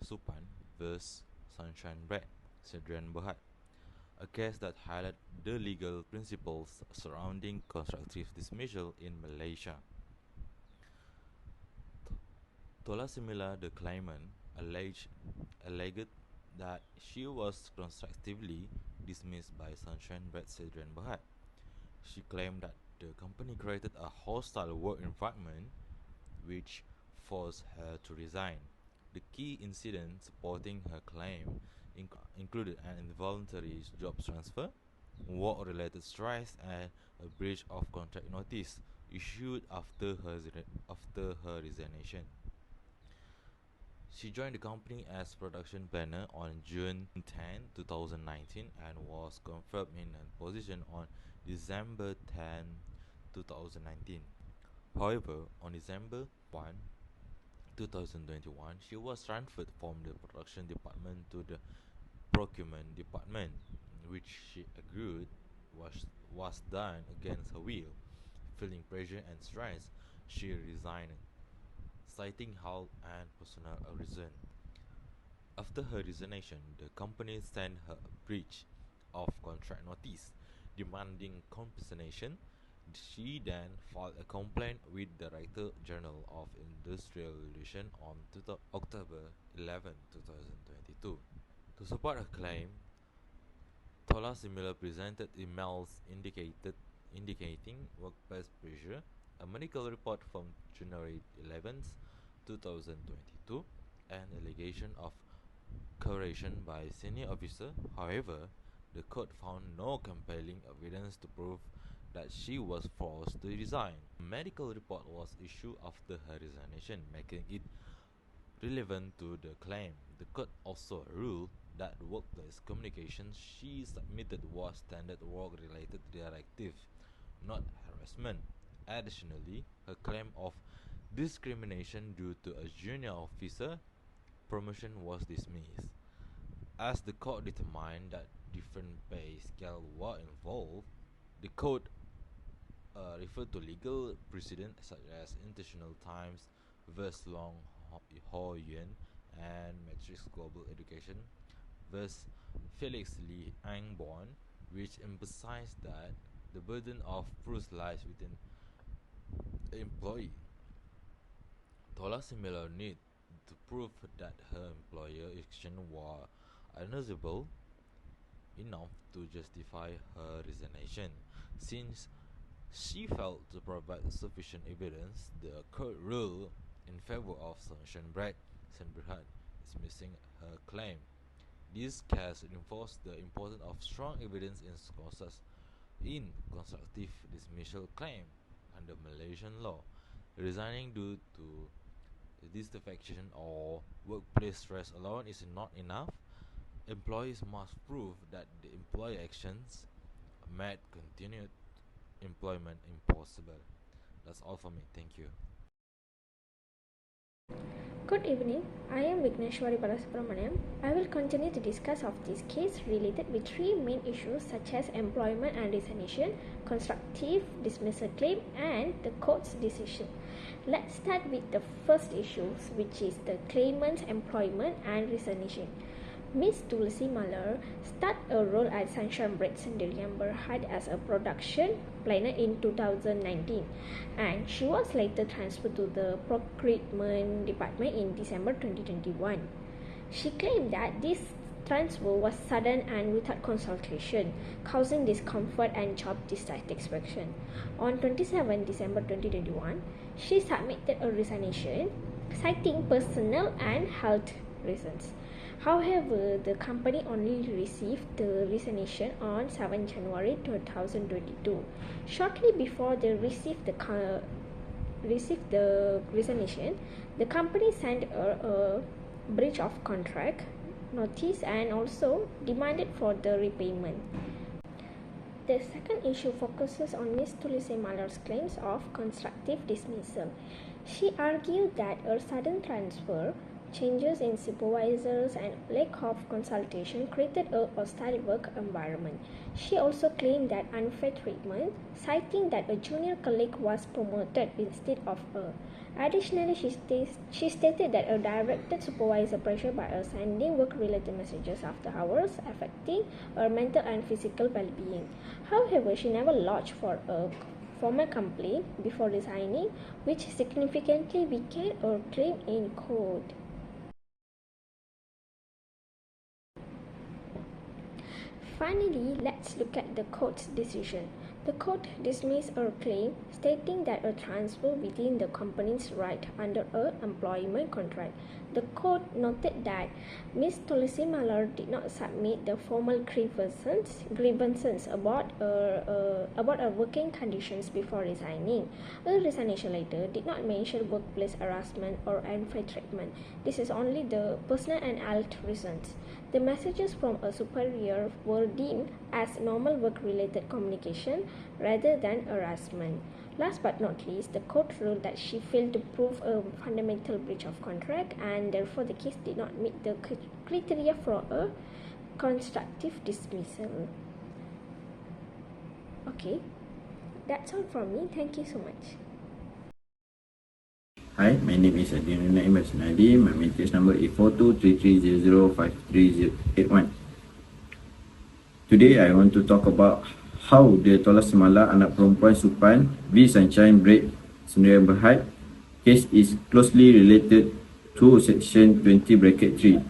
Supan vs. Sunshine Bread, Sedran Berhad, a case that highlighted the legal principles surrounding constructive dismissal in Malaysia. Tola Simila, the claimant, alleged that she was constructively dismissed by Sunshine Bread Sedran Berhad. She claimed that the company created a hostile work environment which forced her to resign. The key incidents supporting her claim included an involuntary job transfer, work-related strikes, and a breach of contract notice issued after her resignation. She joined the company as production planner on June 10, 2019 and was confirmed in her position on December 10, 2019. However, on December 1, 2021, she was transferred from the production department to the procurement department, which she agreed was done against her will. Feeling pressure and stress, she resigned, citing health and personal reasons. After her resignation, the company sent her a breach of contract notice demanding compensation. She then filed a complaint with the Director General of Industrial Relations on October 11, 2022. To support her claim, Tola Simila presented emails indicating workplace pressure, a medical report from January 11, 2022, and allegation of coercion by senior officer. However, the court found no compelling evidence to prove that she was forced to resign. A medical report was issued after her resignation, making it relevant to the claim. The court also ruled that the workplace communication she submitted was standard work-related directive, not harassment. Additionally, her claim of discrimination due to a junior officer promotion was dismissed, as the court determined that different pay scales were involved. The court referred to legal precedent such as International Times vs. Long Ho Yuan and Matrix Global Education vs. Felix Lee Angborn, which emphasized that the burden of proof lies within the employee. Tola Simila need to prove that her employer action were unreasonable enough to justify her resignation. Since she failed to provide sufficient evidence, the court ruled in favor of Sunshine Bread Berhad, dismissing her claim. This case reinforced the importance of strong evidence in constructive dismissal claim under Malaysian law. Resigning due to dissatisfaction or workplace stress alone is not enough. Employees must prove that the employer actions made continued employment impossible. That's all for me. Thank you. Good evening, I am Vigneshwari Balasubramaniam. I will continue to discuss of this case related with three main issues such as employment and resignation, constructive dismissal claim, and the court's decision. Let's start with the first issue, which is the claimant's employment and resignation. Miss Tulsi Malar started a role at Sunshine Bread Sendirian Berhad as a production planner in 2019, and she was later transferred to the procurement department in December 2021. She claimed that this transfer was sudden and without consultation, causing discomfort and job dissatisfaction. On 27 December 2021, she submitted a resignation, citing personal and health reasons. However, the company only received the resignation on 7 January 2022. Shortly before they received the resignation, the company sent a breach of contract notice and also demanded for the repayment. The second issue focuses on Ms. Tulsi Malar's claims of constructive dismissal. She argued that a sudden transfer Changes in supervisors and lack of consultation created a hostile work environment. She also claimed that unfair treatment, citing that a junior colleague was promoted instead of her. Additionally, she stated that a directed supervisor pressure by her sending work-related messages after hours, affecting her mental and physical well-being. However, she never lodged for a formal complaint before resigning, which significantly weakened her claim in court. Finally, let's look at the court's decision. The court dismissed her claim, stating that a transfer within the company's right under a employment contract. The court noted that Ms. Tulsi Malar did not submit the formal grievances about her working conditions before resigning. Her resignation letter did not mention workplace harassment or unfair treatment. This is only the personal and health reasons. The messages from a superior were deemed as normal work-related communication rather than harassment. Last but not least, the court ruled that she failed to prove a fundamental breach of contract, and therefore the case did not meet the criteria for a constructive dismissal. Okay, that's all from me. Thank you so much. Hi, my name is Adinur Naim Sunadi. My matrix number is 4233005381. Today, I want to talk about how the Tolak Semala Anak Perempuan Supan V Sunshine Break Sendirian Berhad case is closely related to Section 20(3)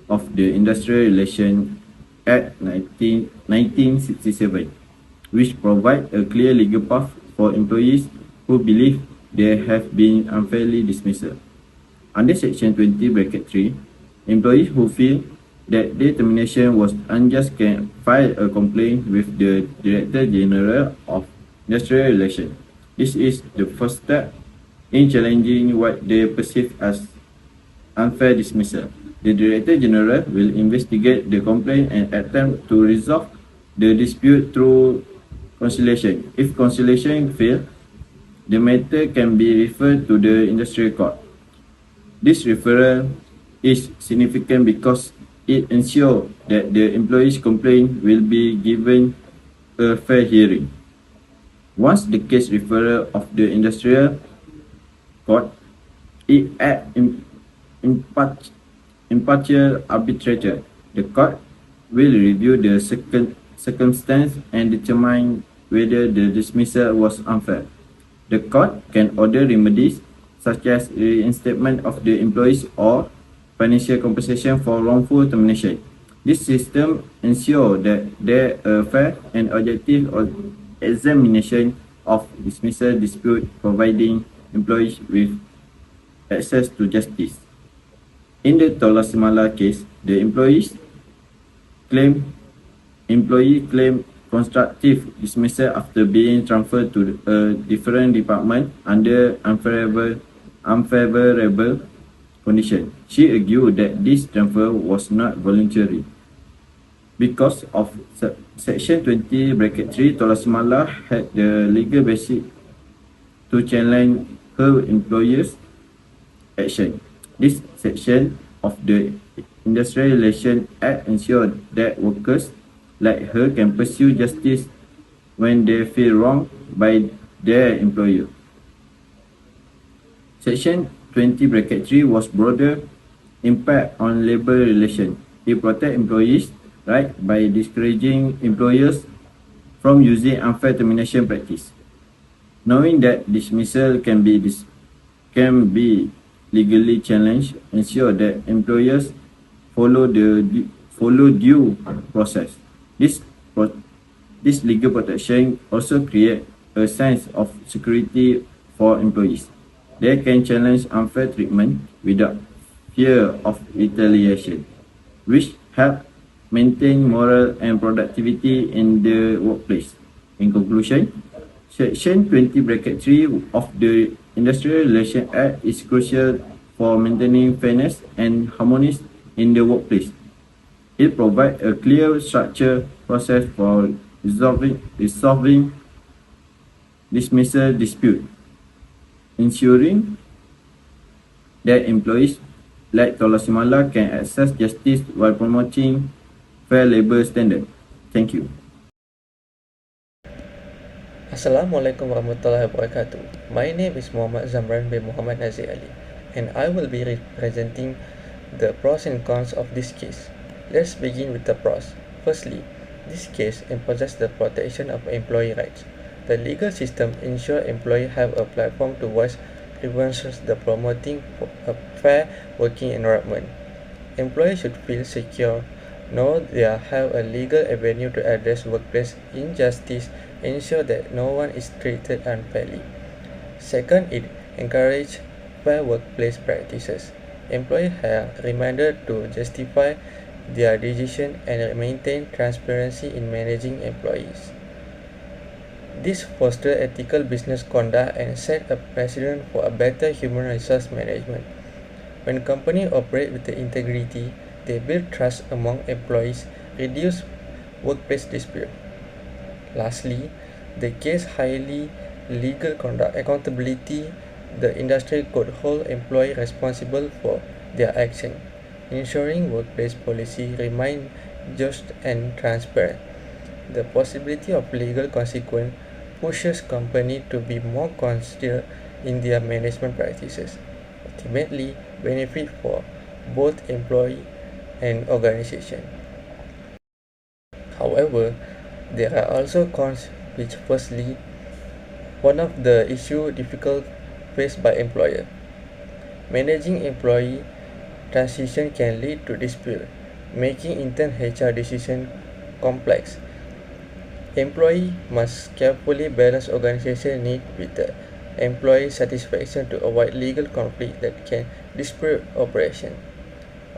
of the Industrial Relations Act 1967, which provide a clear legal path for employees who believe they have been unfairly dismissed. Under Section 20(3), employees who feel that their termination was unjust can file a complaint with the Director General of Industrial Relations. This is the first step in challenging what they perceive as unfair dismissal. The Director General will investigate the complaint and attempt to resolve the dispute through conciliation. If conciliation fails, the matter can be referred to the Industrial Court. This referral is significant because it ensures that the employee's complaint will be given a fair hearing. Once the case referral of the Industrial Court, it acts impartial arbitrator. The court will review the circumstance and determine whether the dismissal was unfair. The court can order remedies such as reinstatement of the employees or financial compensation for wrongful termination. This system ensures that there are fair and objective examination of dismissal dispute, providing employees with access to justice. In the Tolak Semala case, the employee claimed constructive dismissal after being transferred to a different department under unfavorable condition. She argued that this transfer was not voluntary. Because of Section 20(3), Tolak Semala had the legal basis to challenge her employer's action. This section of the Industrial Relations Act ensures that workers like her can pursue justice when they feel wronged by their employer. Section 20(3) was broader impact on labour relations. It protects employees' rights by discouraging employers from using unfair termination practice. Knowing that dismissal can be legally challenged, ensure that employers follow due process. This legal protection also creates a sense of security for employees. They can challenge unfair treatment without fear of retaliation, which help maintain morale and productivity in the workplace. In conclusion, Section 20(3) of the Industrial Relations Act is crucial for maintaining fairness and harmony in the workplace. It provides a clear structured process for resolving dismissal dispute, ensuring that employees like Tolasimala can access justice while promoting fair labor standard. Thank you. Assalamualaikum warahmatullahi wabarakatuh. My name is Muhammad Zamran bin Muhammad Nazir Ali, and I will be representing the pros and cons of this case. Let's begin with the pros. Firstly, this case emphasizes the protection of employee rights. The legal system ensures employees have a platform to voice grievances, the promoting a fair working environment. Employees should feel secure, know they have a legal avenue to address workplace injustice, ensure that no one is treated unfairly. Second, it encourages fair workplace practices. Employees are reminded to justify their decision and maintain transparency in managing employees. This fosters ethical business conduct and set a precedent for a better human resource management. When companies operate with integrity, they build trust among employees, reduce workplace dispute. Lastly, the case highly legal conduct accountability. The industry could hold employees responsible for their action, ensuring workplace policy remain just and transparent. The possibility of legal consequence pushes companies to be more considerate in their management practices, ultimately benefit for both employee and organization. However, there are also cons which firstly, one of the issue difficult faced by employer. Managing employee transition can lead to dispute, making intern HR decision complex. Employee must carefully balance organization need with the employee satisfaction to avoid legal conflict that can disrupt operation.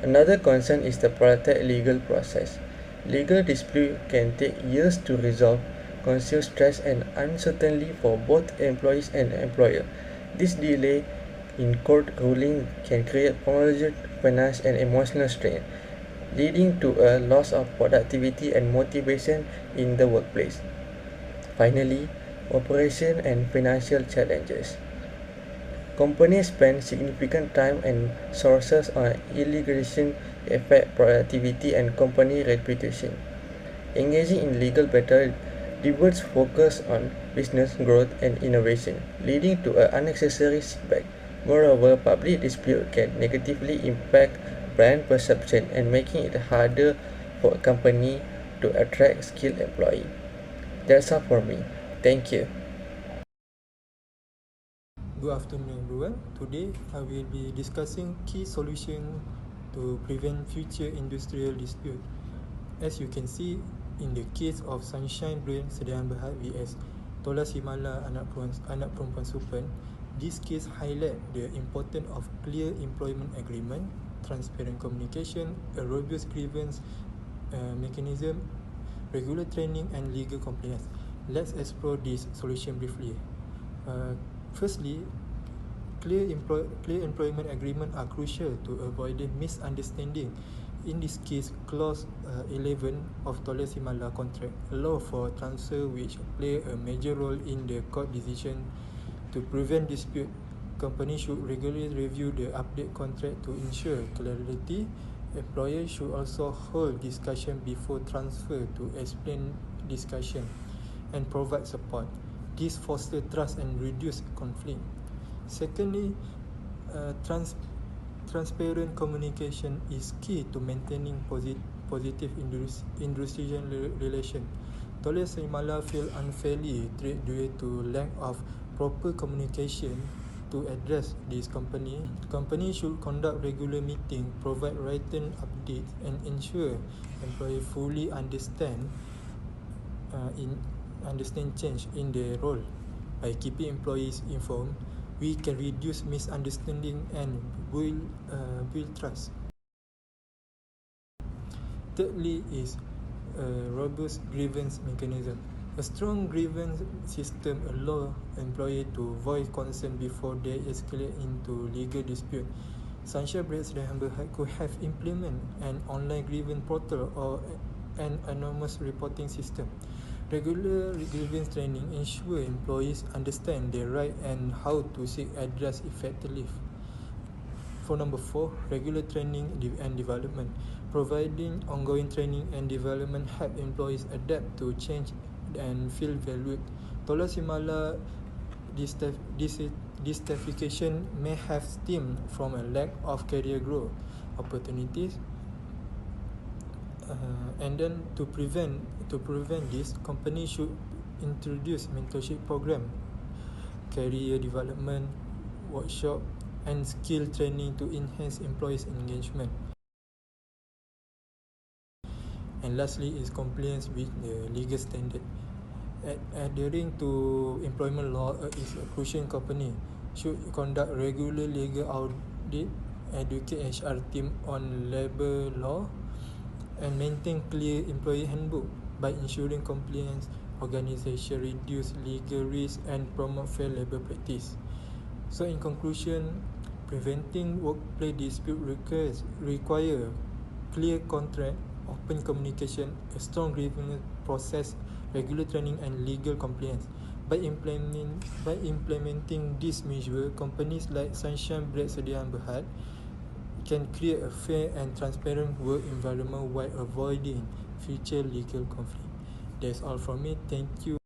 Another concern is the protracted legal process. Legal dispute can take years to resolve, consume stress and uncertainty for both employees and employer. This delay in court ruling can create prolonged finance and emotional strain, leading to a loss of productivity and motivation in the workplace. Finally, operation and financial challenges. Companies spend significant time and resources on litigation affect productivity and company reputation. Engaging in legal battle diverts focus on business growth and innovation, leading to an unnecessary setback. Moreover, public dispute can negatively impact brand perception and making it harder for a company to attract skilled employees. That's all for me. Thank you. Good afternoon everyone. Today I will be discussing key solutions to prevent future industrial dispute. As you can see in the case of Sunshine Brain Sediaan Berhad vs Tola Simala anak perempuan Supan, this case highlight the importance of clear employment agreement, transparent communication, a robust grievance mechanism, regular training and legal compliance. Let's explore this solution briefly. Firstly, clear employment agreement are crucial to avoid misunderstanding. In this case, clause 11 of Tola Simala contract allow for transfer which play a major role in the court decision. To prevent dispute, companies should regularly review the update contract to ensure clarity. Employers should also hold discussion before transfer to explain discussion and provide support. This fosters trust and reduce conflict. Secondly, transparent communication is key to maintaining positive industrial relation. Tola Simala feel unfairly treated due to lack of proper communication. To address this, company should conduct regular meetings, provide written updates, and ensure employees fully understand change in their role. By keeping employees informed, we can reduce misunderstanding and build trust. Thirdly is a robust grievance mechanism. A strong grievance system allows employees to voice concern before they escalate into legal dispute. Sunshine Brain Sediaan Berhad could have implemented an online grievance portal or an anonymous reporting system. Regular grievance training ensure employees understand their right and how to seek redress effectively. For number 4, regular training and development. Providing ongoing training and development help employees adapt to change and feel valued. Tola Simala dissatisfaction may have stemmed from a lack of career growth opportunities. And then to prevent this, companies should introduce mentorship program, career development workshop, and skill training to enhance employees' engagement. And lastly is compliance with the legal standard. Adhering to employment law is a crucial. Company should conduct regular legal audit, educate HR team on labour law, and maintain clear employee handbook. By ensuring compliance, organisation reduce legal risk and promote fair labour practice. So in conclusion, preventing workplace dispute require clear contract, open communication, a strong grievance process, regular training, and legal compliance. By implementing this measure, companies like Sunshine Bread Sediaan Berhad can create a fair and transparent work environment while avoiding future legal conflict. That's all from me. Thank you.